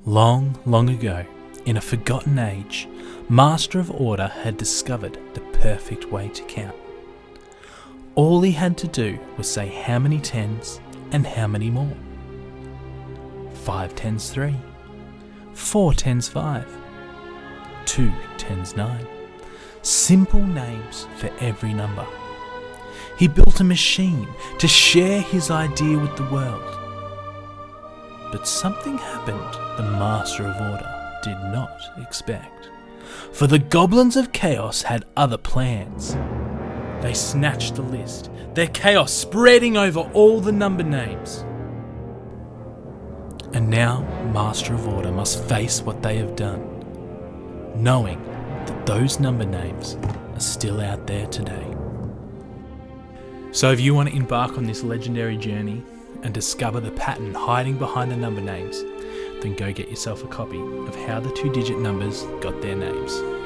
Long, long ago, in a forgotten age, Master of Order had discovered the perfect way to count. All he had to do was say how many tens and how many more. 5 tens 3, 4 tens 5, 2 tens 9. Simple names for every number. He built a machine to share his idea with the world. But something happened the Master of Order did not expect. For the Goblins of Chaos had other plans. They snatched the list, their chaos spreading over all the number names. And now Master of Order must face what they have done, knowing that those number names are still out there today. So if you want to embark on this legendary journey and discover the pattern hiding behind the number names, then go get yourself a copy of How the Two-Digit Numbers Got Their Names.